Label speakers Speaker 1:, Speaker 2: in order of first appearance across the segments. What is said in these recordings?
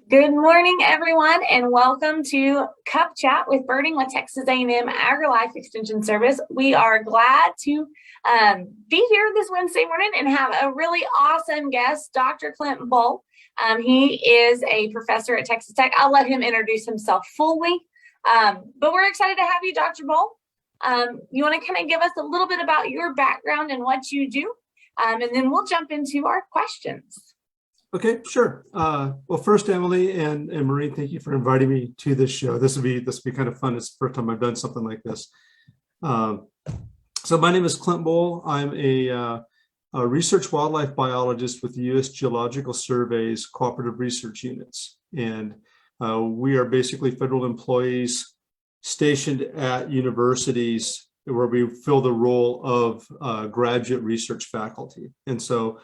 Speaker 1: Good morning, everyone, and welcome to Cup Chat with Birding with Texas A&M AgriLife Extension Service. We are glad to be here this Wednesday morning and have a really awesome guest, Dr. Clint Boal. He is a professor at Texas Tech. I'll let him introduce himself fully, but we're excited to have you, Dr. Boal. You want to kind of give us a little bit about your background and what you do, and then we'll jump into our questions.
Speaker 2: Okay, sure. Well, first, Emily and Maureen, thank you for inviting me to this show. This will be kind of fun. It's the first time I've done something like this. So my name is Clint Boal. I'm a research wildlife biologist with the U.S. Geological Survey's cooperative research units, and we are basically federal employees stationed at universities where we fill the role of graduate research faculty. And so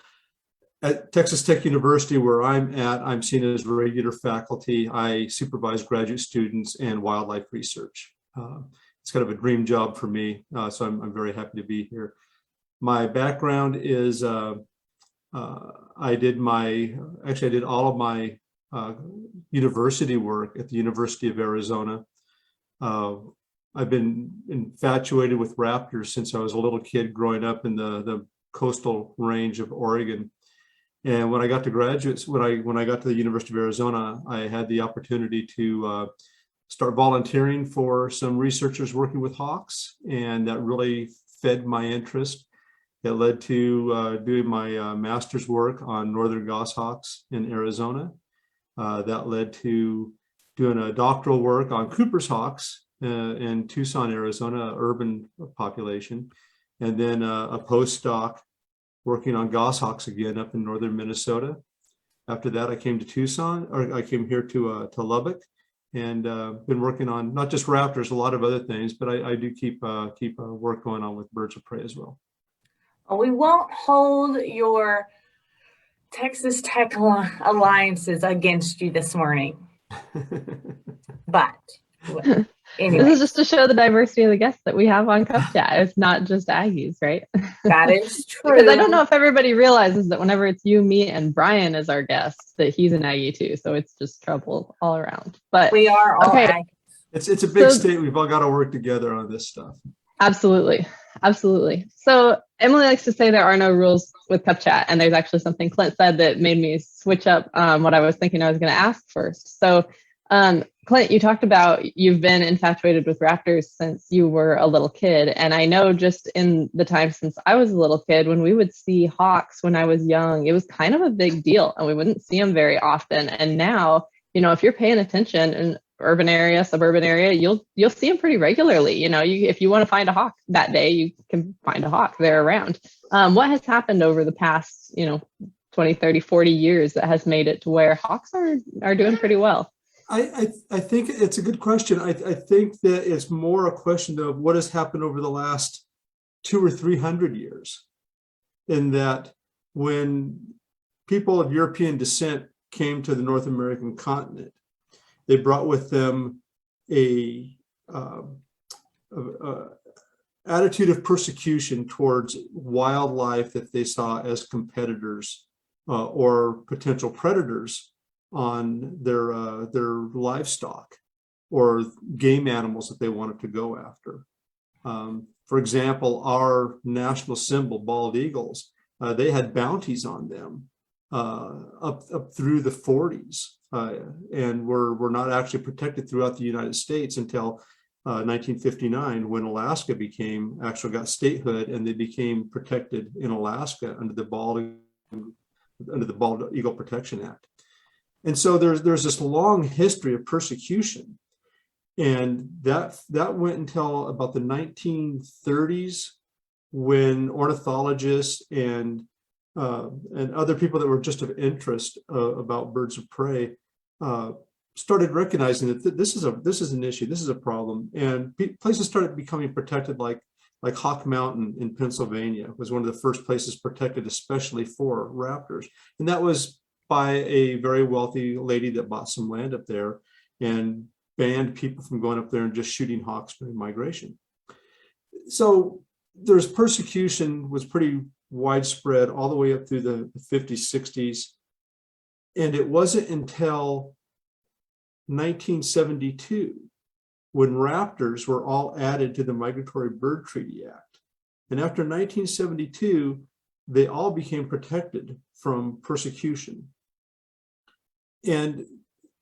Speaker 2: at Texas Tech University, where I'm at, I'm seen as regular faculty. I supervise graduate students and wildlife research. It's kind of a dream job for me, so I'm very happy to be here. My background is I did all of my university work at the University of Arizona. I've been infatuated with raptors since I was a little kid growing up in the coastal range of Oregon. And when I got to when I got to the University of Arizona, I had the opportunity to start volunteering for some researchers working with hawks, and that really fed my interest. It led to doing my master's work on northern goshawks in Arizona. That led to doing a doctoral work on Cooper's hawks in Tucson, Arizona, urban population, and then a postdoc working on goshawks again up in northern Minnesota. After that, I came to Tucson, or I came here to Lubbock, and been working on not just raptors, a lot of other things, but I do keep work going on with birds of prey as well.
Speaker 1: We won't hold your Texas Tech alliances against you this morning, but anyway.
Speaker 3: This is just to show the diversity of the guests that we have on Cup Chat. It's not just Aggies, right?
Speaker 1: That is true.
Speaker 3: Because I don't know if everybody realizes that whenever it's you, me, and Brian as our guest, that he's an Aggie too. So it's just trouble all around. But
Speaker 1: we are all
Speaker 3: okay.
Speaker 1: Aggies.
Speaker 2: It's a big state. We've all got to work together on this stuff.
Speaker 3: Absolutely. So Emily likes to say there are no rules with Cup Chat, and there's actually something Clint said that made me switch up what I was thinking I was going to ask first. So Clint, you talked about you've been infatuated with raptors since you were a little kid. And I know just in the time since I was a little kid, when we would see hawks when I was young, it was kind of a big deal and we wouldn't see them very often. And now, if you're paying attention in urban area, suburban area, you'll see them pretty regularly. If you want to find a hawk that day, you can find a hawk. They're around. What has happened over the past, 20, 30, 40 years that has made it to where hawks are doing pretty well?
Speaker 2: I think it's a good question. I think that it's more a question of what has happened over the last 200 or 300 years, in that when people of European descent came to the North American continent, they brought with them a attitude of persecution towards wildlife that they saw as competitors or potential predators on their livestock or game animals that they wanted to go after. For example, our national symbol, bald eagles, they had bounties on them up through the 40s, and were not actually protected throughout the United States until 1959, when Alaska got statehood, and they became protected in Alaska under the Bald Eagle Protection Act. And so there's this long history of persecution, and that went until about the 1930s, when ornithologists and other people that were just of interest about birds of prey started recognizing that this is an issue, this is a problem, and places started becoming protected, like Hawk Mountain in Pennsylvania was one of the first places protected, especially for raptors, and that was by a very wealthy lady that bought some land up there and banned people from going up there and just shooting hawks during migration. So there's persecution was pretty widespread all the way up through the 50s, 60s. And it wasn't until 1972, when raptors were all added to the Migratory Bird Treaty Act. And after 1972, they all became protected from persecution. And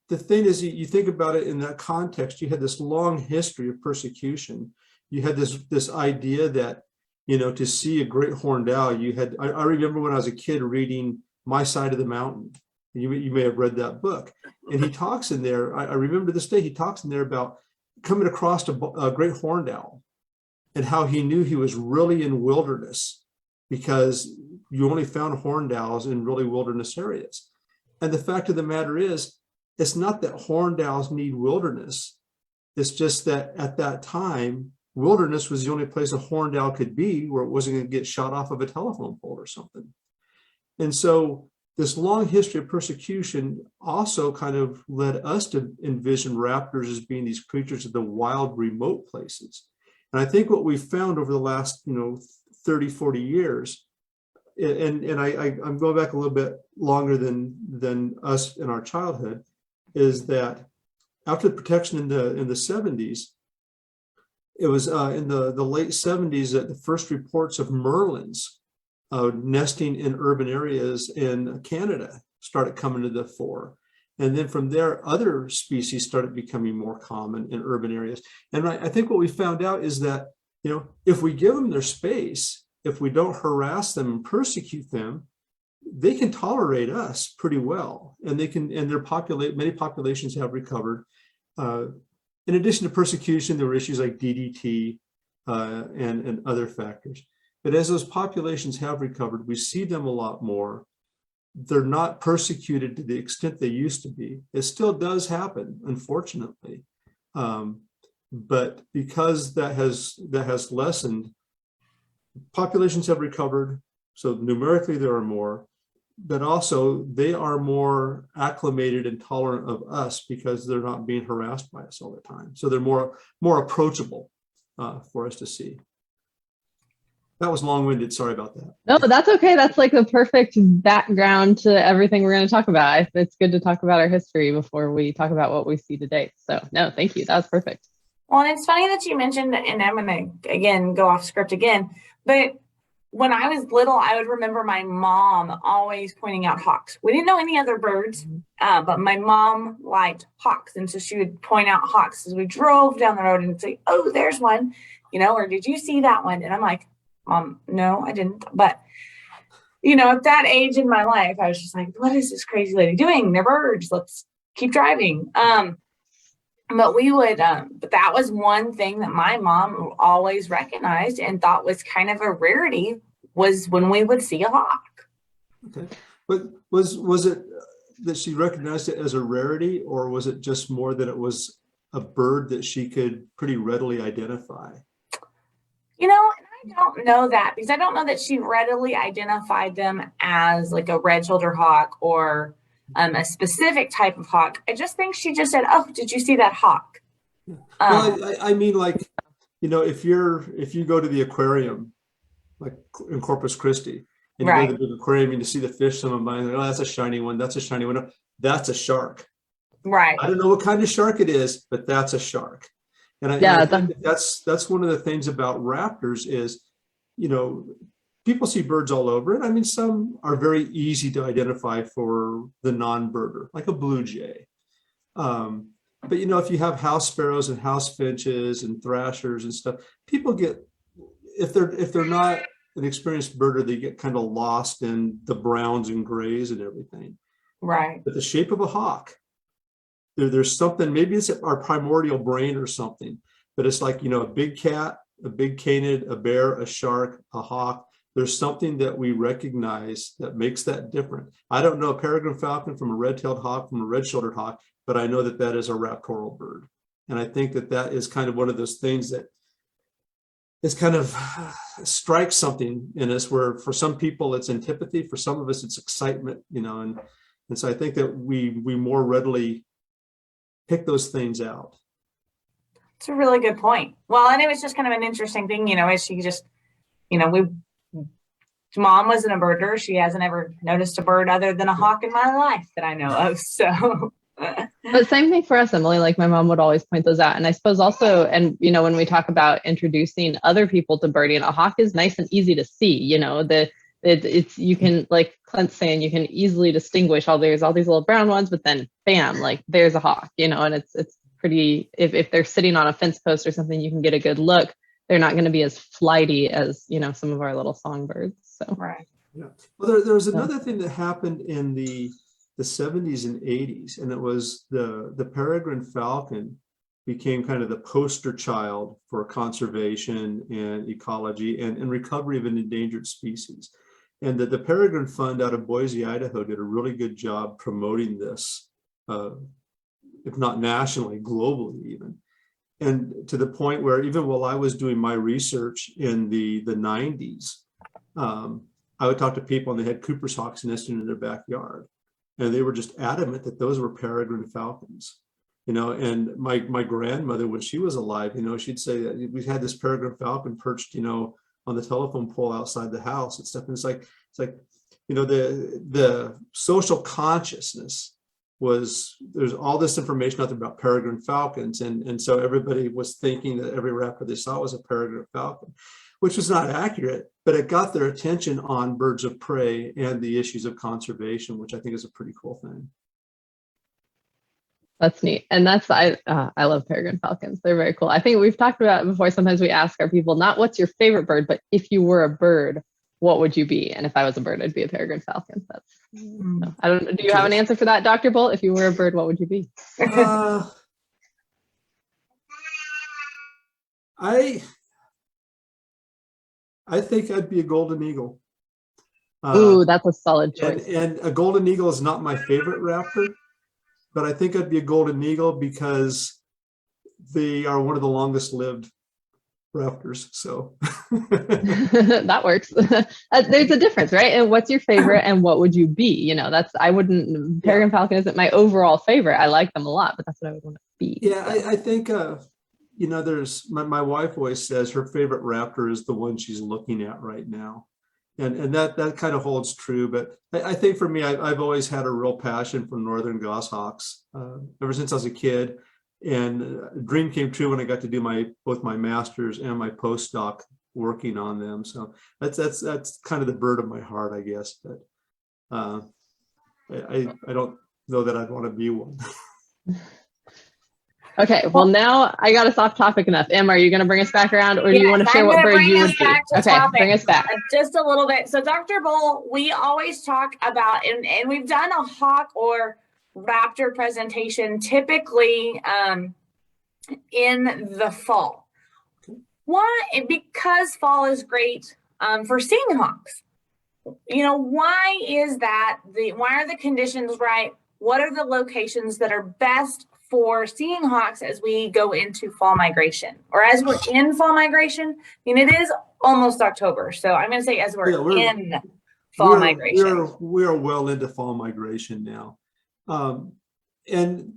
Speaker 2: the thing is, you think about it in that context, you had this long history of persecution. You had this idea that, to see a great horned owl, I remember when I was a kid reading My Side of the Mountain. You may have read that book. And he talks in there, I remember this day, he talks in there about coming across a great horned owl and how he knew he was really in wilderness because you only found horned owls in really wilderness areas. And the fact of the matter is, it's not that horned owls need wilderness. It's just that at that time, wilderness was the only place a horned owl could be where it wasn't going to get shot off of a telephone pole or something. And so this long history of persecution also kind of led us to envision raptors as being these creatures of the wild, remote places. And I think what we've found over the last, 30, 40 years, and I'm going back a little bit longer than us in our childhood, is that after the protection in the 70s, it was in the late 70s that the first reports of merlins nesting in urban areas in Canada started coming to the fore. And then from there, other species started becoming more common in urban areas. And I think what we found out is that, if we give them their space, if we don't harass them and persecute them, they can tolerate us pretty well. And many populations have recovered. In addition to persecution, there were issues like DDT and other factors. But as those populations have recovered, we see them a lot more. They're not persecuted to the extent they used to be. It still does happen, unfortunately. But because that has lessened, populations have recovered. So numerically there are more, but also they are more acclimated and tolerant of us because they're not being harassed by us all the time. So they're more approachable for us to see. That was long-winded. Sorry about that.
Speaker 3: No, that's okay. That's like the perfect background to everything we're going to talk about. It's good to talk about our history before we talk about what we see today. So no, thank you. That was perfect.
Speaker 1: Well, and it's funny that you mentioned, and I'm going to, again, go off script again, but when I was little, I would remember my mom always pointing out hawks. We didn't know any other birds, but my mom liked hawks. And so she would point out hawks as we drove down the road and say, oh, there's one, or did you see that one? And I'm like, Mom, no, I didn't. But, at that age in my life, I was just like, what is this crazy lady doing? They're birds. Let's keep driving. But we would, but that was one thing that my mom always recognized and thought was kind of a rarity was when we would see a hawk.
Speaker 2: Okay. But was it that she recognized it as a rarity, or was it just more that it was a bird that she could pretty readily identify?
Speaker 1: I don't know that because I don't know that she readily identified them as like a red-shouldered hawk or a specific type of hawk. I just think she just said, oh, did you see that hawk?
Speaker 2: Well, I mean, like, if you go to the aquarium, like in Corpus Christi, and you go to the big aquarium and you see the fish, someone buying, oh, that's a shiny one. That's a shiny one. That's a shark.
Speaker 1: Right.
Speaker 2: I don't know what kind of shark it is, but that's a shark. And I think that's one of the things about raptors is, people see birds all over. And I mean, some are very easy to identify for the non-birder, like a blue jay. But if you have house sparrows and house finches and thrashers and stuff, people get, if they're not an experienced birder, they get kind of lost in the browns and grays and everything.
Speaker 1: Right.
Speaker 2: But the shape of a hawk, there's something, maybe it's our primordial brain or something, but it's like, a big cat, a big canid, a bear, a shark, a hawk. There's something that we recognize that makes that different. I don't know a peregrine falcon from a red-tailed hawk from a red-shouldered hawk, but I know that is a raptorial bird. And I think that is kind of one of those things that is kind of strikes something in us where for some people it's antipathy, for some of us it's excitement, and so I think that we more readily pick those things out.
Speaker 1: It's a really good point. Well, and it was just kind of an interesting thing, as she just, Mom wasn't a birder. She hasn't ever noticed a bird other than a hawk in my life that I know of. So
Speaker 3: But same thing for us, Emily. Like my mom would always point those out. And I suppose also, and when we talk about introducing other people to birding, a hawk is nice and easy to see. It's you can, like Clint's saying, you can easily distinguish there's all these little brown ones, but then bam, like there's a hawk, and it's pretty, if they're sitting on a fence post or something, you can get a good look. They're not going to be as flighty as, some of our little songbirds. So
Speaker 1: Right.
Speaker 2: Yeah. Well, there was another thing that happened in the 70s and 80s, and it was the peregrine falcon became kind of the poster child for conservation and ecology and recovery of an endangered species. And the Peregrine Fund out of Boise, Idaho did a really good job promoting this, if not nationally, globally even. And to the point where even while I was doing my research in the 90s, I would talk to people and they had Cooper's hawks nesting in their backyard. And they were just adamant that those were peregrine falcons. And my grandmother, when she was alive, she'd say that we had this peregrine falcon perched, on the telephone pole outside the house and stuff. And it's like, the social consciousness was, there's all this information out there about peregrine falcons. And so everybody was thinking that every raptor they saw was a peregrine falcon, which was not accurate, but it got their attention on birds of prey and the issues of conservation, which I think is a pretty cool thing.
Speaker 3: That's neat. And I love peregrine falcons. They're very cool. I think we've talked about it before. Sometimes we ask our people, not what's your favorite bird, but if you were a bird, what would you be? And if I was a bird, I'd be a peregrine falcon. I don't know. Do you have an answer for that, Dr. Boal? If you were a bird, what would you be?
Speaker 2: I think I'd be a golden eagle.
Speaker 3: Ooh, that's a solid choice.
Speaker 2: And a golden eagle is not my favorite raptor, but I think I'd be a golden eagle because they are one of the longest lived raptors. So
Speaker 3: that works. There's a difference, right? And what's your favorite and what would you be? Peregrine falcon isn't my overall favorite. I like them a lot, but that's what I would want to be.
Speaker 2: Yeah, so. I think, there's my wife always says her favorite raptor is the one she's looking at right now. And that kind of holds true. But I think for me, I've always had a real passion for northern goshawks ever since I was a kid. And a dream came true when I got to do both my master's and my postdoc working on them. So that's kind of the bird of my heart, I guess. But I don't know that I'd want to be one.
Speaker 3: Okay, well now I got us off topic enough. Em, are you going to bring us back around, or do you want to share what bird you would be? Okay, bring us back.
Speaker 1: Just a little bit. So Dr. Boal, we always talk about, and we've done a hawk or raptor presentation typically in the fall. Why? Because fall is great for seeing hawks. Why is that? Why are the conditions right? What are the locations that are best for seeing hawks as we go into fall migration, or as we're in fall migration? It is almost October, so I'm going to say as we're in fall migration.
Speaker 2: We are well into fall migration now, and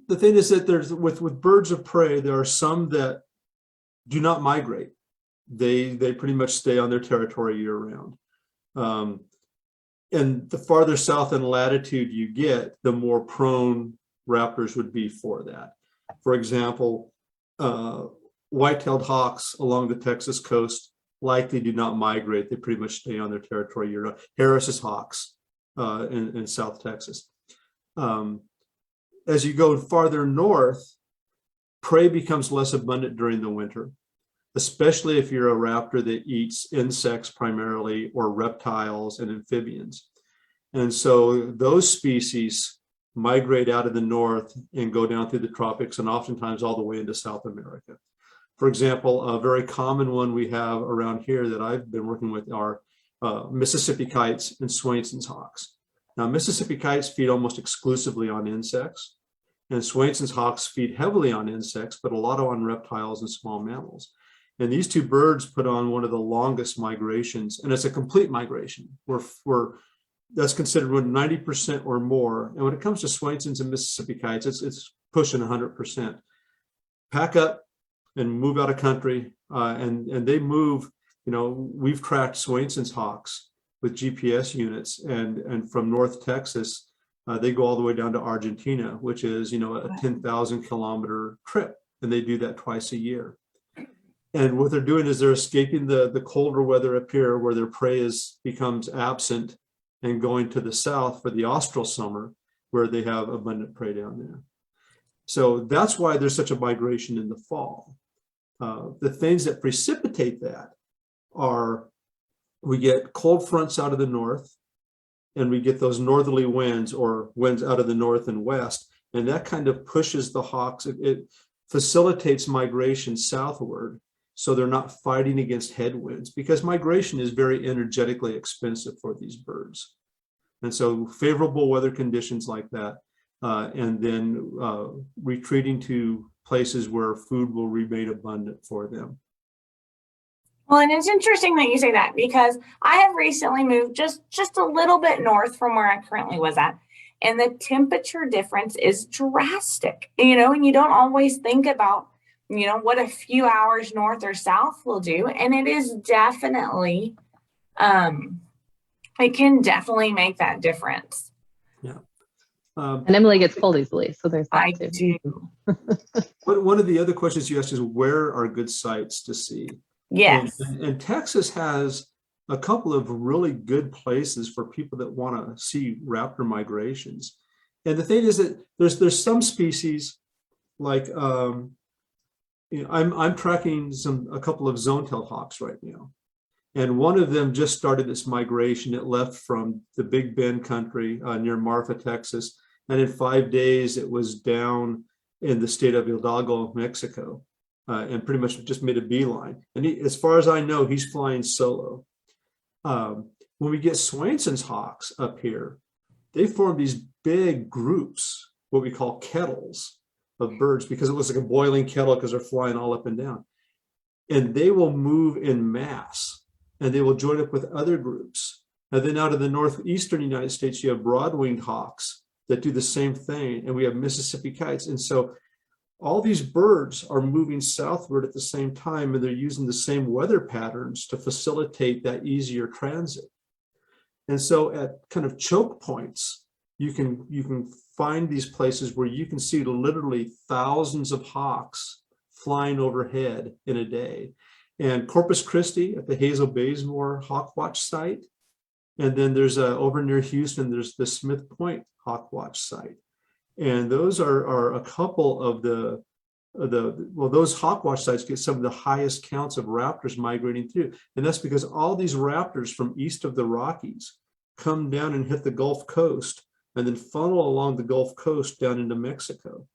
Speaker 2: the thing is that there's with birds of prey, there are some that do not migrate. They pretty much stay on their territory year round, and the farther south in latitude you get, the more prone raptors would be for that. For example, white-tailed hawks along the Texas coast likely do not migrate. They pretty much stay on their territory year round. Harris's hawks in South Texas. As you go farther north, prey becomes less abundant during the winter, especially if you're a raptor that eats insects primarily, or reptiles and amphibians. And so those species migrate out of the north and go down through the tropics and oftentimes all the way into South America. For example, a very common one we have around here that I've been working with are Mississippi kites and Swainson's hawks. Now, Mississippi kites feed almost exclusively on insects, and Swainson's hawks feed heavily on insects, but a lot on reptiles and small mammals. And these two birds put on one of the longest migrations, and it's a complete migration. That's considered 90% or more. And when it comes to Swainson's and Mississippi kites, it's pushing 100%. Pack up and move out of country, and they move. We've tracked Swainson's hawks with GPS units, and from North Texas, They go all the way down to Argentina, which is, a 10,000 kilometer trip, and they do that twice a year. And what they're doing is they're escaping the colder weather up here where their prey becomes absent and going to the south for the austral summer where they have abundant prey down there. So that's why there's such a migration in the fall. The things that precipitate that are we get cold fronts out of the north, and we get those northerly winds or winds out of the north and west, and that kind of pushes the hawks. It facilitates migration southward, so they're not fighting against headwinds, because migration is very energetically expensive for these birds. And so favorable weather conditions like that, and then retreating to places where food will remain abundant for them.
Speaker 1: Well, and it's interesting that you say that, because I have recently moved just a little bit north from where I currently was at, and the temperature difference is drastic, and you don't always think about, what a few hours north or south will do. And it is definitely, it can definitely make that difference.
Speaker 2: Yeah.
Speaker 3: And Emily gets cold easily, so there's that
Speaker 1: I
Speaker 3: too.
Speaker 1: do.
Speaker 2: One of the other questions you asked is, where are good sites to see?
Speaker 1: Yes.
Speaker 2: And Texas has a couple of really good places for people that want to see raptor migrations. And the thing is that there's some species like I'm tracking a couple of zone-tailed hawks right now, and one of them just started its migration. It left from the Big Bend country near Marfa, Texas, and in 5 days it was down in the state of Hidalgo, Mexico. And pretty much just made a beeline. And as far as I know, he's flying solo. When we get Swainson's hawks up here, they form these big groups, what we call kettles of birds, because it looks like a boiling kettle because they're flying all up and down. And they will move in mass, and they will join up with other groups. And then out of the northeastern United States, you have broad-winged hawks that do the same thing, and we have Mississippi kites. And so all these birds are moving southward at the same time, and they're using the same weather patterns to facilitate that easier transit. And so at kind of choke points, you can find these places where you can see literally thousands of hawks flying overhead in a day. And Corpus Christi at the Hazel Baysmore Hawk Watch site. And then there's over near Houston, there's the Smith Point Hawk Watch site. And those are a couple of those hawk watch sites get some of the highest counts of raptors migrating through. And that's because all these raptors from east of the Rockies come down and hit the Gulf Coast and then funnel along the Gulf Coast down into Mexico.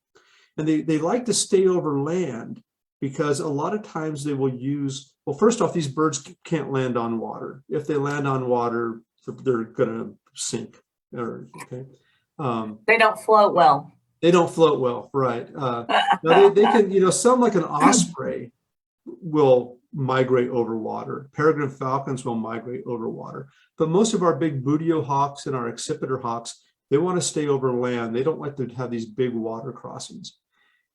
Speaker 2: And they like to stay over land because a lot of times they will use, well, first off, these birds can't land on water. If they land on water, they're going to sink. Okay.
Speaker 1: They don't float well.
Speaker 2: They don't float well, right? They can, some like an osprey will migrate over water. Peregrine falcons will migrate over water. But most of our big buteo hawks and our accipiter hawks, they want to stay over land. They don't like to have these big water crossings.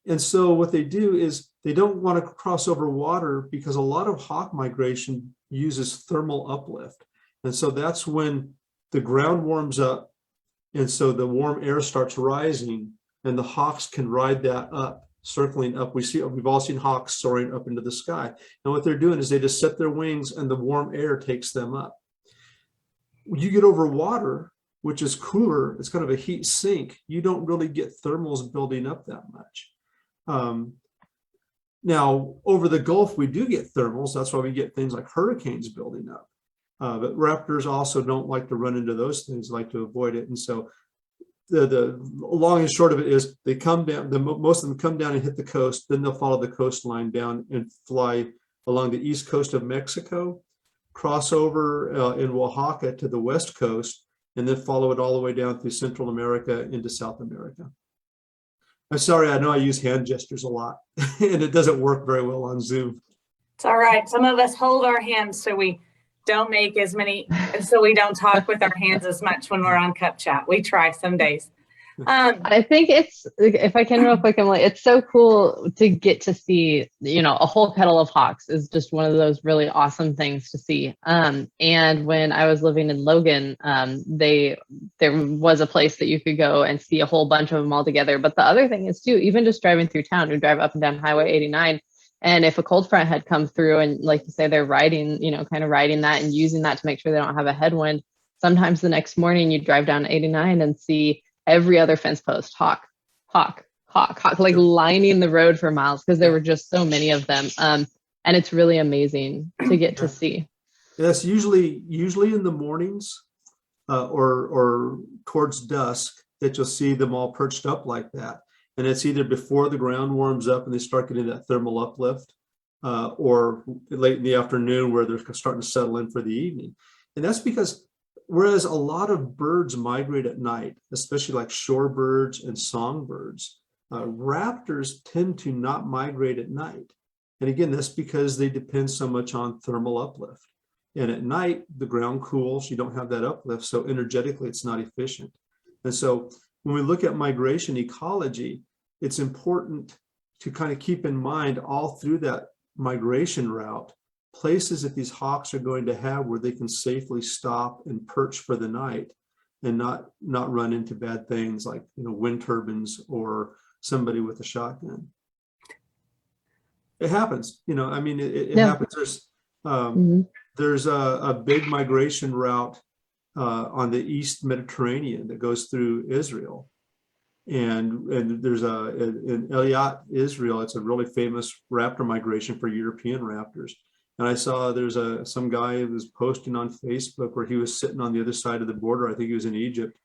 Speaker 2: And so what they do is they don't want to cross over water because a lot of hawk migration uses thermal uplift. And so that's when the ground warms up. And so the warm air starts rising, and the hawks can ride that up, circling up. We've all seen hawks soaring up into the sky. And what they're doing is they just set their wings and the warm air takes them up. When you get over water, which is cooler, it's kind of a heat sink, you don't really get thermals building up that much. Now, over the Gulf, we do get thermals. That's why we get things like hurricanes building up. But raptors also don't like to run into those things, like to avoid it. And so the long and short of it is they come down, most of them come down and hit the coast, then they'll follow the coastline down and fly along the east coast of Mexico, cross over in Oaxaca to the west coast, and then follow it all the way down through Central America into South America. I'm sorry, I know I use hand gestures a lot, and it doesn't work very well on Zoom.
Speaker 1: It's all right. Some of us hold our hands so we don't so we don't talk with our hands as much when we're on Cup Chat. We try some days.
Speaker 3: I think it's, if I can real quick, Emily, it's so cool to get to see, a whole kettle of hawks is just one of those really awesome things to see. And when I was living in Logan, there was a place that you could go and see a whole bunch of them all together. But the other thing is too, even just driving through town, we drive up and down Highway 89. And if a cold front had come through and like you say, they're riding, kind of riding that and using that to make sure they don't have a headwind. Sometimes the next morning you drive down 89 and see every other fence post, hawk, hawk, hawk, hawk, like lining the road for miles because there were just so many of them. And it's really amazing to get to see.
Speaker 2: That's usually in the mornings or towards dusk that you'll see them all perched up like that. And it's either before the ground warms up and they start getting that thermal uplift, or late in the afternoon where they're starting to settle in for the evening. And that's because whereas a lot of birds migrate at night, especially like shorebirds and songbirds, raptors tend to not migrate at night. And again, that's because they depend so much on thermal uplift. And at night, the ground cools, you don't have that uplift. So energetically, it's not efficient. And so when we look at migration ecology, it's important to kind of keep in mind all through that migration route, places that these hawks are going to have where they can safely stop and perch for the night and not run into bad things like wind turbines or somebody with a shotgun. It happens, I mean, it happens. There's a big migration route on the East Mediterranean that goes through Israel. And there's in Eilat, Israel, it's a really famous raptor migration for European raptors. And I saw there's some guy who was posting on Facebook where he was sitting on the other side of the border. I think he was in Egypt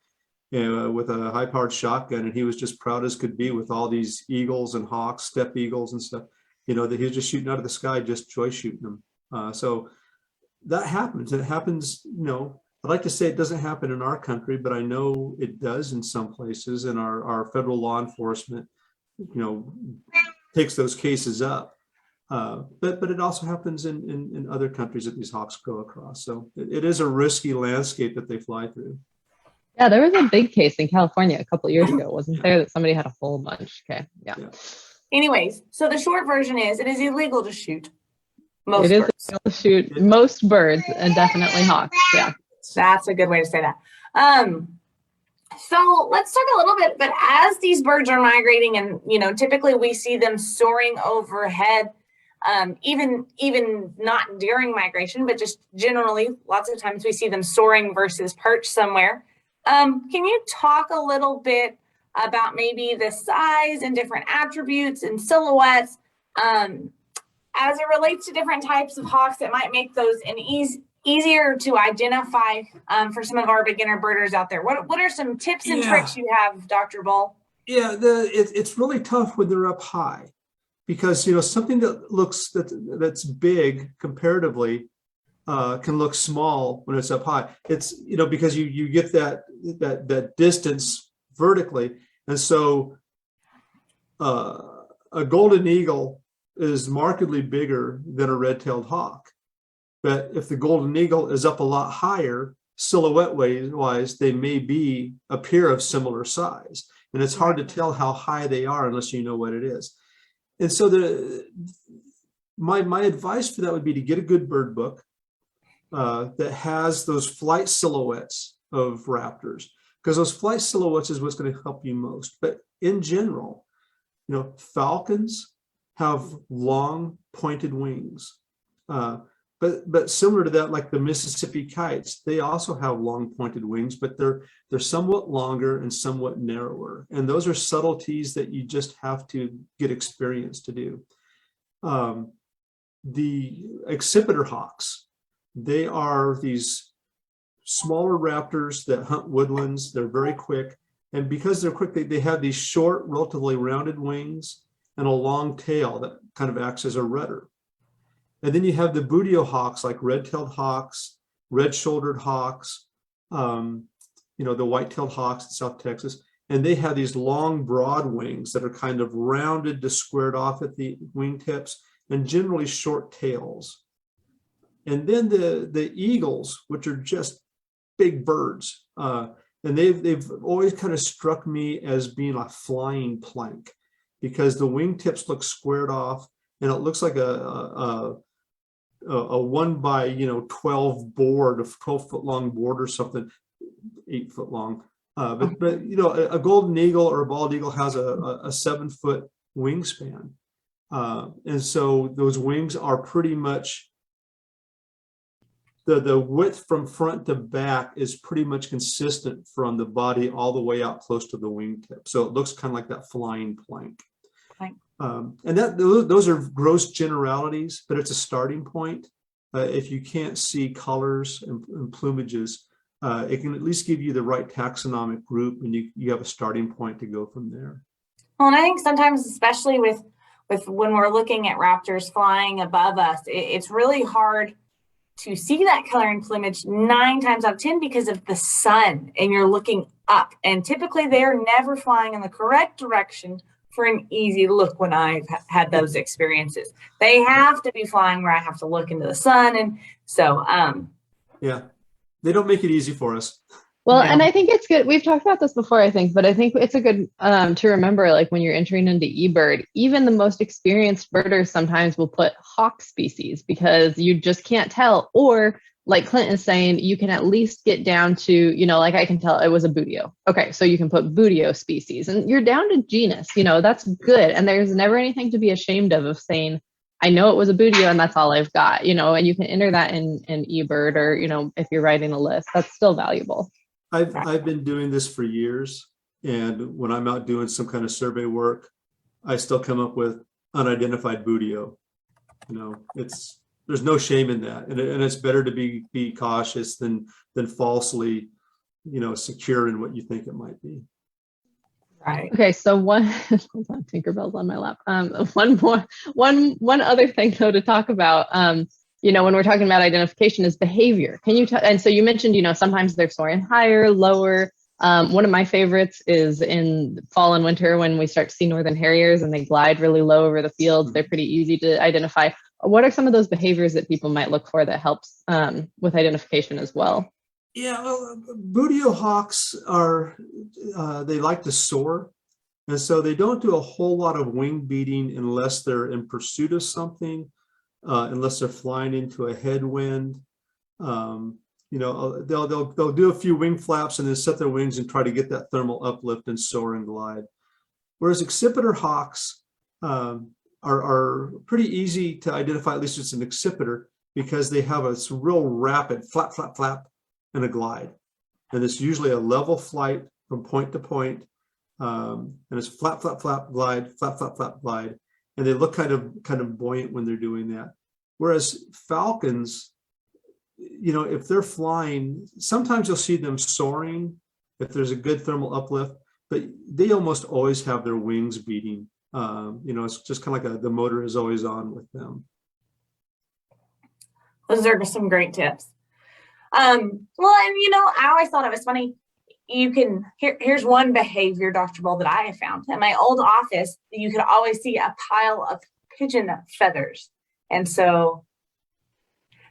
Speaker 2: with a high-powered shotgun, and he was just proud as could be with all these eagles and hawks, steppe eagles and stuff. That he was just shooting out of the sky, just joy shooting them. So that happens. It happens. I'd like to say it doesn't happen in our country, but I know it does in some places, and our federal law enforcement, takes those cases up. But it also happens in other countries that these hawks go across. So it is a risky landscape that they fly through.
Speaker 3: Yeah, there was a big case in California a couple of years ago, wasn't there, that somebody had a whole bunch? Okay, yeah.
Speaker 1: Anyways, so the short version is it is illegal to shoot
Speaker 3: most birds. It is illegal to shoot most birds and definitely hawks. Yeah.
Speaker 1: That's a good way to say that. So let's talk a little bit, but as these birds are migrating and, typically we see them soaring overhead, even not during migration, but just generally, lots of times we see them soaring versus perch somewhere. Can you talk a little bit about maybe the size and different attributes and silhouettes as it relates to different types of hawks that might make those easier to identify for some of our beginner birders out there? What are some tips and tricks you have, Dr. Boal?
Speaker 2: Yeah, it's really tough when they're up high because something that's big comparatively can look small when it's up high. It's because you get that distance vertically, and so a golden eagle is markedly bigger than a red-tailed hawk. But if the golden eagle is up a lot higher, silhouette wise, they may appear of similar size. And it's hard to tell how high they are unless you know what it is. And so my advice for that would be to get a good bird book that has those flight silhouettes of raptors, because those flight silhouettes is what's going to help you most. But in general, falcons have long pointed wings. But similar to that, like the Mississippi kites, they also have long pointed wings, but they're somewhat longer and somewhat narrower. And those are subtleties that you just have to get experience to do. The accipiter hawks, they are these smaller raptors that hunt woodlands. They're very quick. And because they're quick, they have these short, relatively rounded wings and a long tail that kind of acts as a rudder. And then you have the boodio hawks, like red-tailed hawks, red-shouldered hawks, the white-tailed hawks in South Texas. And they have these long, broad wings that are kind of rounded to squared off at the wingtips and generally short tails. And then the eagles, which are just big birds, And they've always kind of struck me as being a flying plank, because the wingtips look squared off, and it looks like a 1 by 12 board, a 12-foot long board or something, 8-foot long. But a golden eagle or a bald eagle has a 7-foot wingspan, and so those wings are pretty much the width from front to back is pretty much consistent from the body all the way out close to the wingtip. So it looks kind of like that flying plank. And those are gross generalities, but it's a starting point. If you can't see colors and plumages, it can at least give you the right taxonomic group, and you have a starting point to go from there.
Speaker 1: Well, and I think sometimes, especially with when we're looking at raptors flying above us, it's really hard to see that color and plumage 9 times out of 10 because of the sun, and you're looking up. And typically they're never flying in the correct direction for an easy look when I've had those experiences. They have to be flying where I have to look into the sun. And so,
Speaker 2: yeah, they don't make it easy for us.
Speaker 3: Well, and I think it's good. We've talked about this before, I think, but I think it's a good to remember, like when you're entering into eBird, even the most experienced birders sometimes will put hawk species because you just can't tell. Or like Clint is saying, you can at least get down to, like I can tell it was a buteo. Okay, so you can put buteo species and you're down to genus, that's good. And there's never anything to be ashamed of saying, I know it was a buteo and that's all I've got, and you can enter that in eBird, or, if you're writing a list, that's still valuable.
Speaker 2: I've been doing this for years, and when I'm out doing some kind of survey work, I still come up with unidentified buteo. There's no shame in that, and it's better to be cautious than falsely, secure in what you think it might be.
Speaker 1: Right.
Speaker 3: Okay, so Tinkerbell's on my lap. One other thing though to talk about. When we're talking about identification is behavior. Can you and so you mentioned, sometimes they're soaring higher, lower. One of my favorites is in fall and winter when we start to see northern harriers and they glide really low over the fields. They're pretty easy to identify. What are some of those behaviors that people might look for that helps with identification as well?
Speaker 2: Yeah, well, buteo hawks they like to soar. And so they don't do a whole lot of wing beating unless they're in pursuit of something. Unless they're flying into a headwind, they'll do a few wing flaps and then set their wings and try to get that thermal uplift and soar and glide. Whereas accipiter hawks are pretty easy to identify, at least it's an accipiter, because they have a real rapid flap, flap, flap, and a glide. And it's usually a level flight from point to point. And it's flap, flap, flap, glide, flap, flap, flap, glide. And they look kind of buoyant when they're doing that. Whereas falcons, if they're flying, sometimes you'll see them soaring if there's a good thermal uplift, but they almost always have their wings beating. It's just kind of like the motor is always on with them.
Speaker 1: Those are some great tips. Well, and I always thought it was funny. Here's one behavior, Dr. Boal, that I have found. In my old office, you could always see a pile of pigeon feathers. And so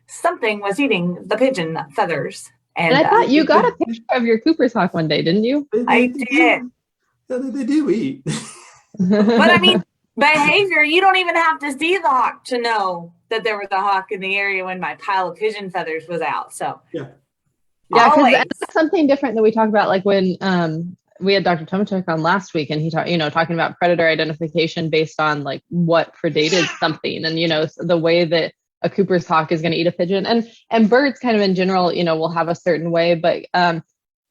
Speaker 1: something was eating the pigeon feathers. And
Speaker 3: I thought you got a picture of your Cooper's hawk one day, didn't you?
Speaker 1: I did.
Speaker 2: Yeah, they do eat.
Speaker 1: But I mean, behavior, you don't even have to see the hawk to know that there was a hawk in the area when my pile of pigeon feathers was out. So
Speaker 3: yeah, because that's something different that we talk about, like when we had Dr. Tomachuk on last week, and he talking about predator identification based on like what predated something, and the way that a Cooper's hawk is going to eat a pigeon, and birds kind of in general, will have a certain way, but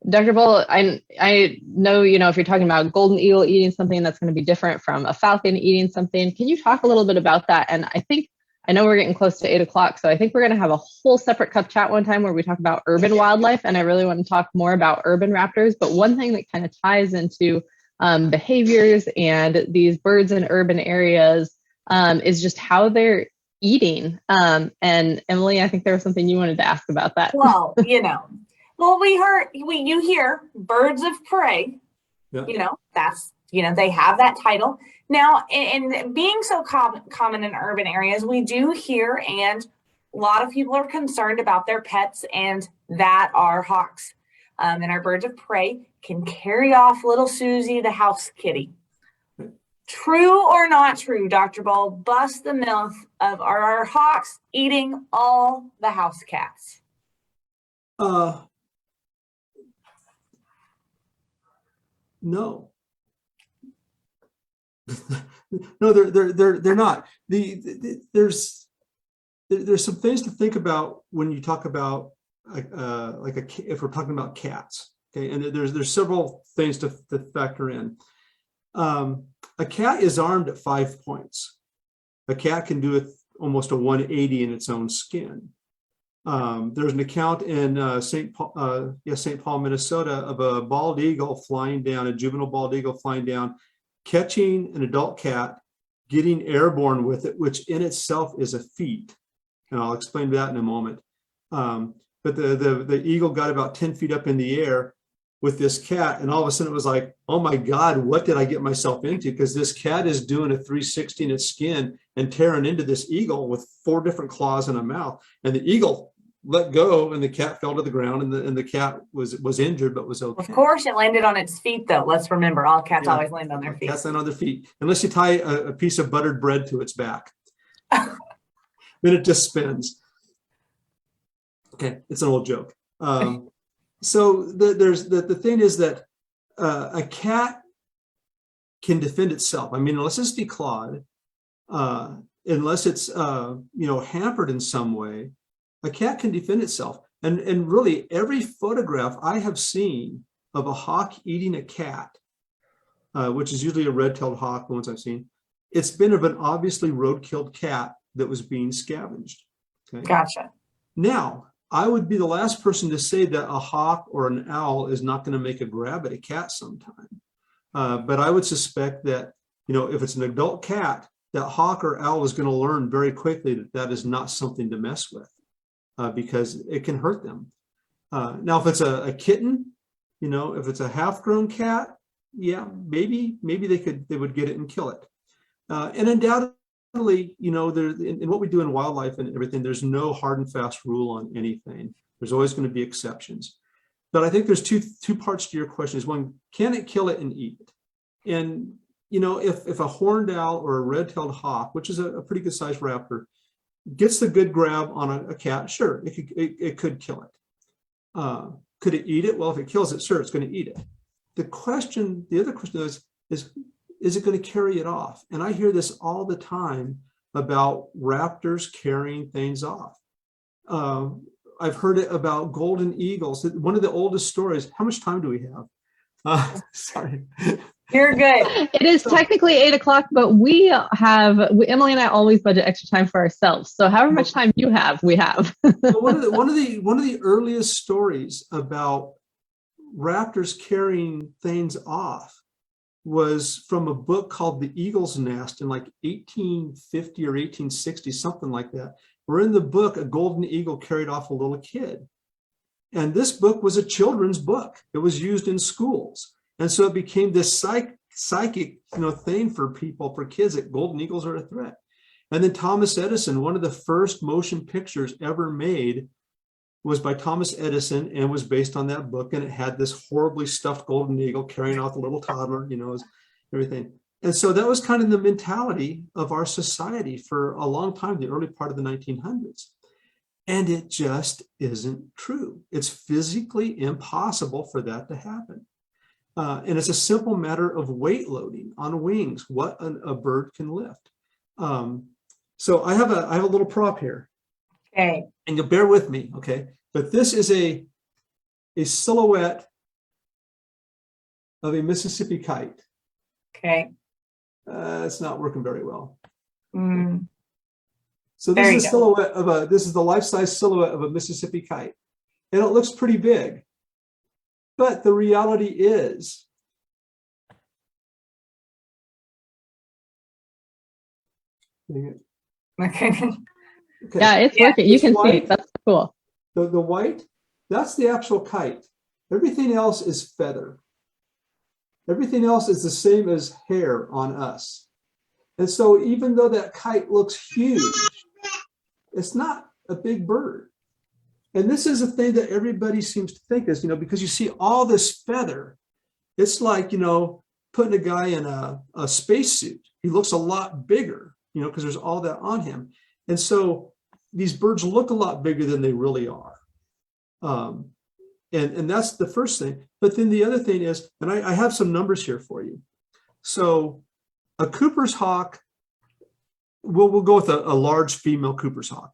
Speaker 3: Dr. Boal, I know, if you're talking about golden eagle eating something, that's going to be different from a falcon eating something. Can you talk a little bit about that? And I know we're getting close to 8 o'clock, so I think we're going to have a whole separate cup chat one time where we talk about urban wildlife, and I really want to talk more about urban raptors. But one thing that kind of ties into behaviors and these birds in urban areas is just how they're eating. And Emily, I think there was something you wanted to ask about that.
Speaker 1: Well, you hear birds of prey,
Speaker 2: Yeah.
Speaker 1: That's, they have that title. Now, in being so common in urban areas, we do hear, and a lot of people are concerned about their pets, and that are hawks. and our birds of prey can carry off little Susie, the house kitty. True or not true, Dr. Boal? Bust the myth of are our hawks eating all the house cats?
Speaker 2: No. No, they're not. There's some things to think about when you talk about if we're talking about cats. Okay, and there's several things to factor in. A cat is armed at 5 points. A cat can do almost a 180 in its own skin. There's an account in St. Paul, Minnesota, of a bald eagle flying down, a juvenile bald eagle flying down, catching an adult cat, getting airborne with it, which in itself is a feat. And I'll explain that in a moment. But the eagle got about 10 feet up in the air with this cat, and all of a sudden it was like, oh my God, what did I get myself into? Because this cat is doing a 360 in its skin and tearing into this eagle with 4 different claws and a mouth. And the eagle let go, and the cat fell to the ground, and the cat was injured, but was okay.
Speaker 1: Of course, it landed on its feet, though. Let's remember, all cats always land on their feet.
Speaker 2: Cats land on their feet, unless you tie a piece of buttered bread to its back. Then it just spins. Okay, it's an old joke. So the thing is that a cat can defend itself. I mean, unless it's declawed, unless it's hampered in some way, a cat can defend itself. And really, every photograph I have seen of a hawk eating a cat, which is usually a red-tailed hawk, the ones I've seen, it's been of an obviously road-killed cat that was being scavenged. Okay?
Speaker 1: Gotcha.
Speaker 2: Now, I would be the last person to say that a hawk or an owl is not going to make a grab at a cat sometime. But I would suspect that, if it's an adult cat, that hawk or owl is going to learn very quickly that that is not something to mess with, because it can hurt them. Now, if it's a kitten, if it's a half-grown cat, yeah, maybe they would get it and kill it. And undoubtedly, in what we do in wildlife and everything, there's no hard and fast rule on anything. There's always going to be exceptions. But I think there's two parts to your question. Is one, can it kill it and eat it? And if a horned owl or a red-tailed hawk, which is a pretty good sized raptor, gets the good grab on a cat, sure, it could kill it. Could it eat it? Well, if it kills it, sure, it's going to eat it. The other question is it going to carry it off? And I hear this all the time about raptors carrying things off. I've heard it about golden eagles. One of the oldest stories. How much time do we have? Sorry.
Speaker 1: You're good.
Speaker 3: It is technically 8 o'clock, but Emily and I always budget extra time for ourselves. So however much time you have, we have.
Speaker 2: one of the earliest stories about raptors carrying things off was from a book called The Eagle's Nest in like 1850 or 1860, something like that. Where in the book, a golden eagle carried off a little kid. And this book was a children's book. It was used in schools. And so it became this psychic thing for kids, that golden eagles are a threat. And then Thomas Edison, one of the first motion pictures ever made was by Thomas Edison and was based on that book. And it had this horribly stuffed golden eagle carrying off the little toddler, everything. And so that was kind of the mentality of our society for a long time, the early part of the 1900s. And it just isn't true. It's physically impossible for that to happen. And it's a simple matter of weight loading on wings, what a bird can lift. So I have a little prop here.
Speaker 1: Okay.
Speaker 2: And you'll bear with me, okay? But this is a silhouette of a Mississippi kite.
Speaker 1: Okay.
Speaker 2: It's not working very well.
Speaker 1: Mm.
Speaker 2: So this is a silhouette this is the life-size silhouette of a Mississippi kite. And it looks pretty big. But the reality is,
Speaker 1: Okay.
Speaker 3: Yeah, it's working. You can see it. That's cool.
Speaker 2: The white, that's the actual kite. Everything else is feather. Everything else is the same as hair on us. And so even though that kite looks huge, it's not a big bird. And this is a thing that everybody seems to think is, because you see all this feather, it's like, putting a guy in a spacesuit. He looks a lot bigger, because there's all that on him. And so these birds look a lot bigger than they really are. And that's the first thing. But then the other thing is, and I have some numbers here for you. So a Cooper's hawk, we'll go with a large female Cooper's hawk,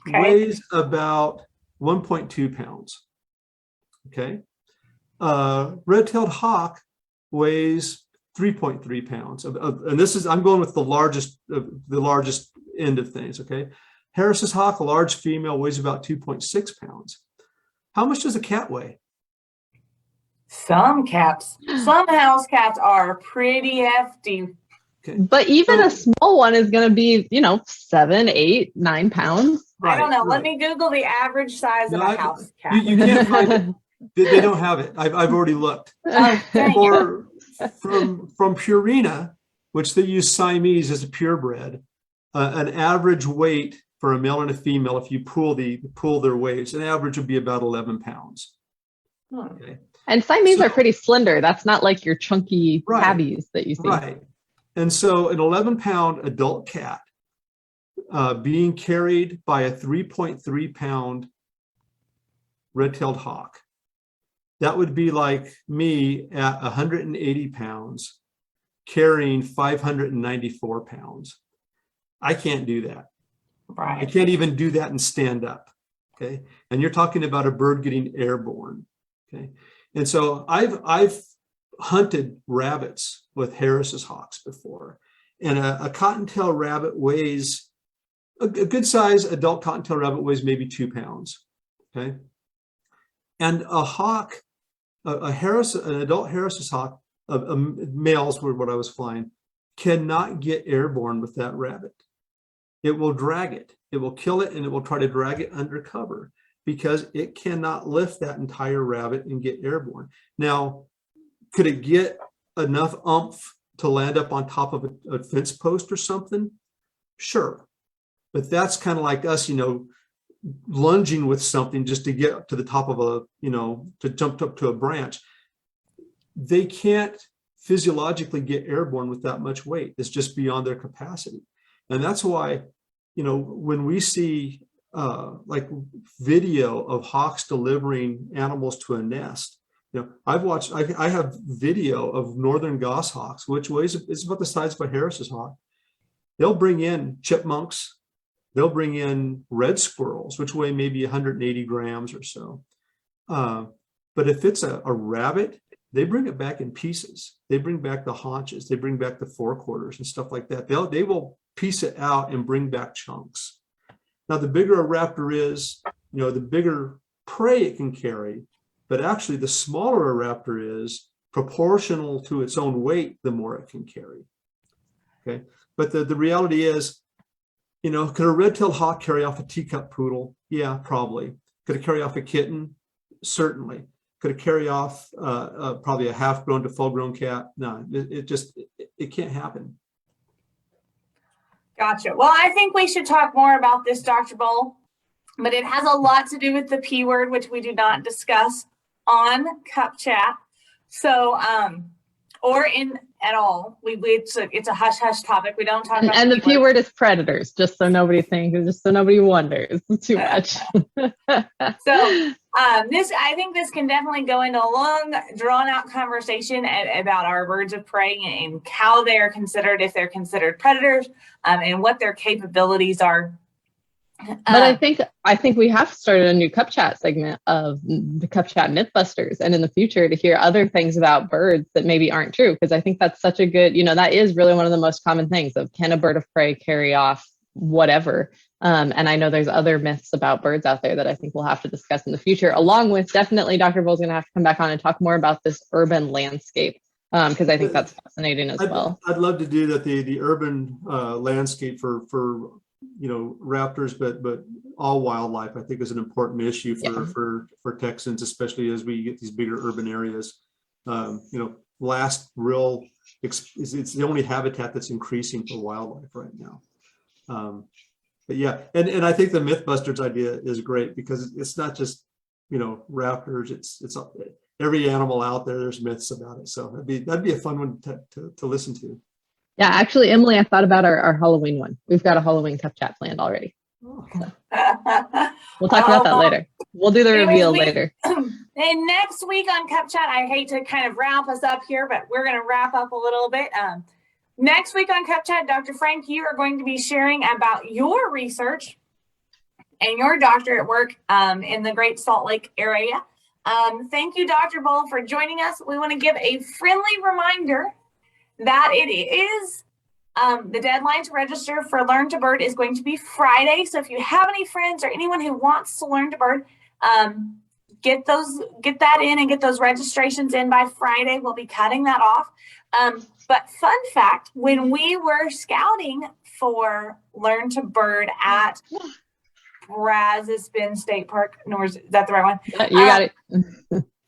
Speaker 2: weighs about 1.2 pounds. Okay. Red-tailed hawk weighs 3.3 pounds. And this is, I'm going with the largest end of things. Okay. Harris's hawk, a large female, weighs about 2.6 pounds. How much does a cat weigh?
Speaker 1: Some house cats are pretty hefty.
Speaker 2: Okay.
Speaker 3: But even a small one is going to be, 7, 8, 9 pounds.
Speaker 1: I don't know. Let me Google the average size of a house cat.
Speaker 2: You can't find it. They don't have it. I've already looked. From Purina, which they use Siamese as a purebred, an average weight for a male and a female, if you pool their weights, an average would be about 11 pounds. Okay.
Speaker 3: And Siamese are pretty slender. That's not like your chunky tabbies that you see.
Speaker 2: Right. And so an 11-pound adult cat being carried by a 3.3-pound red-tailed hawk, that would be like me at 180 pounds carrying 594 pounds. I can't do that.
Speaker 1: Right.
Speaker 2: I can't even do that and stand up. Okay. And you're talking about a bird getting airborne. Okay. And so I've hunted rabbits with Harris's hawks before, and a cottontail rabbit weighs, a good size adult cottontail rabbit weighs maybe 2 pounds. Okay. And a hawk, an adult Harris's hawk, males were what I was flying, cannot get airborne with that rabbit. It will drag it. It will kill it, and it will try to drag it under cover because it cannot lift that entire rabbit and get airborne. Now, could it get enough oomph to land up on top of a fence post or something? Sure. But that's kind of like us, lunging with something just to get to the top of to jump up to a branch. They can't physiologically get airborne with that much weight. It's just beyond their capacity. And that's why, when we see like video of hawks delivering animals to a nest, I have video of northern goshawks, which is about the size of a Harris's hawk. They'll bring in chipmunks. They'll bring in red squirrels, which weigh maybe 180 grams or so. But if it's a rabbit, they bring it back in pieces. They bring back the haunches. They bring back the forequarters and stuff like that. They will piece it out and bring back chunks. Now, the bigger a raptor is, the bigger prey it can carry. But actually, the smaller a raptor is, proportional to its own weight, the more it can carry. Okay. But the reality is, could a red-tailed hawk carry off a teacup poodle? Yeah, probably. Could it carry off a kitten? Certainly. Could it carry off probably a half-grown to full-grown cat? No, it can't happen.
Speaker 1: Gotcha. Well, I think we should talk more about this, Dr. Boal, but it has a lot to do with the P word, which we do not discuss on Cup Chat. So, or in at all. It's a hush hush topic. We don't talk about.
Speaker 3: And the P word is predators, just so nobody thinks, just so nobody wonders too much.
Speaker 1: So I think this can definitely go into a long, drawn out conversation about our birds of prey and how they are considered, if they're considered predators, and what their capabilities are.
Speaker 3: But I think we have started a new Cup Chat segment of the Cup Chat Mythbusters, and in the future to hear other things about birds that maybe aren't true, because I think that's such a good, that is really one of the most common things of, can a bird of prey carry off whatever? And I know there's other myths about birds out there that I think we'll have to discuss in the future, along with definitely Dr. Boal's going to have to come back on and talk more about this urban landscape, because I think that's fascinating as well.
Speaker 2: I'd love to do that, the urban landscape for raptors, but all wildlife, I think, is an important issue for Texans, especially as we get these bigger urban areas. Last real, it's the only habitat that's increasing for wildlife right now. yeah, and I think the Mythbusters idea is great because it's not just, raptors. It's every animal out there. There's myths about it. So that'd be a fun one to listen to.
Speaker 3: Yeah, actually, Emily, I thought about our Halloween one. We've got a Halloween Cup Chat planned already.
Speaker 2: Oh.
Speaker 3: We'll talk about that later. We'll do the reveal later.
Speaker 1: And next week on Cup Chat, I hate to kind of wrap us up here, but we're going to wrap up a little bit. Next week on Cup Chat, Dr. Frank, you are going to be sharing about your research and your doctorate work in the Great Salt Lake area. Thank you, Dr. Boal, for joining us. We want to give a friendly reminder that it is the deadline to register for Learn to Bird is going to be Friday. So if you have any friends or anyone who wants to learn to bird, get that in and get those registrations in by Friday. We'll be cutting that off. But fun fact, when we were scouting for Learn to Bird at Brazos Bend State Park, is that the right one?
Speaker 3: You got it.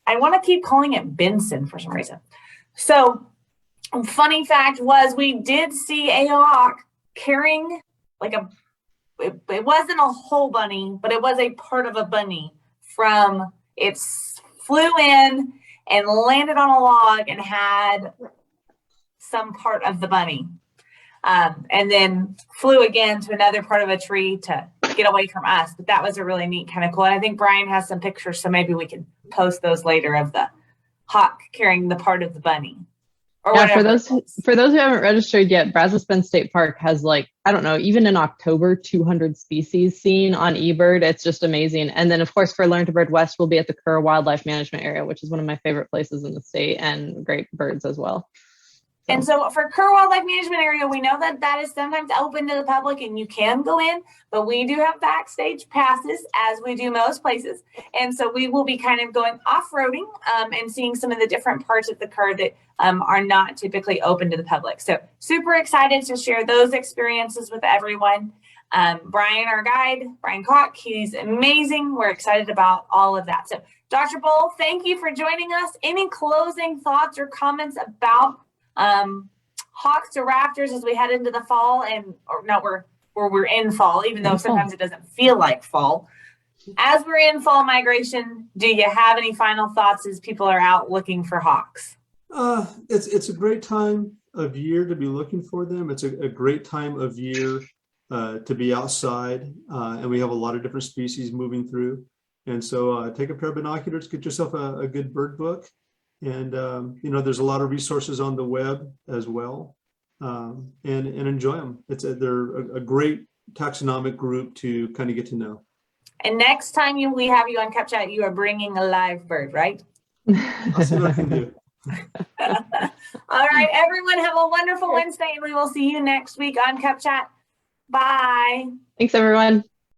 Speaker 1: I want to keep calling it Benson for some reason. So funny fact was we did see a hawk carrying it wasn't a whole bunny, but it was a part of a bunny it flew in and landed on a log and had some part of the bunny. And then flew again to another part of a tree to get away from us. But that was a really neat, kind of cool. And I think Brian has some pictures, so maybe we can post those later of the hawk carrying the part of the bunny.
Speaker 3: Yeah, for those who haven't registered yet, Brazos Bend State Park has even in October, 200 species seen on eBird. It's just amazing. And then of course for Learn to Bird West, we'll be at the Kerr Wildlife Management Area, which is one of my favorite places in the state, and great birds as well.
Speaker 1: And so for Kerr Wildlife Management Area, we know that is sometimes open to the public and you can go in, but we do have backstage passes as we do most places. And so we will be kind of going off-roading and seeing some of the different parts of the Kerr that are not typically open to the public. So super excited to share those experiences with everyone. Brian, our guide, Brian Koch, he's amazing. We're excited about all of that. So Dr. Boal, thank you for joining us. Any closing thoughts or comments about hawks to raptors as we head into the fall we're in fall, even though sometimes it doesn't feel like fall. As we're in fall migration, do you have any final thoughts as people are out looking for hawks?
Speaker 2: It's a great time of year to be looking for them. It's a great time of year to be outside, and we have a lot of different species moving through. And so take a pair of binoculars, get yourself a good bird book. And, there's a lot of resources on the web as well, and enjoy them. They're a great taxonomic group to kind of get to know.
Speaker 1: And next time we have you on Cup Chat, you are bringing a live bird, right?
Speaker 2: I'll see what I can do.
Speaker 1: All right, everyone, have a wonderful Wednesday, and we will see you next week on Cup Chat. Bye.
Speaker 3: Thanks, everyone.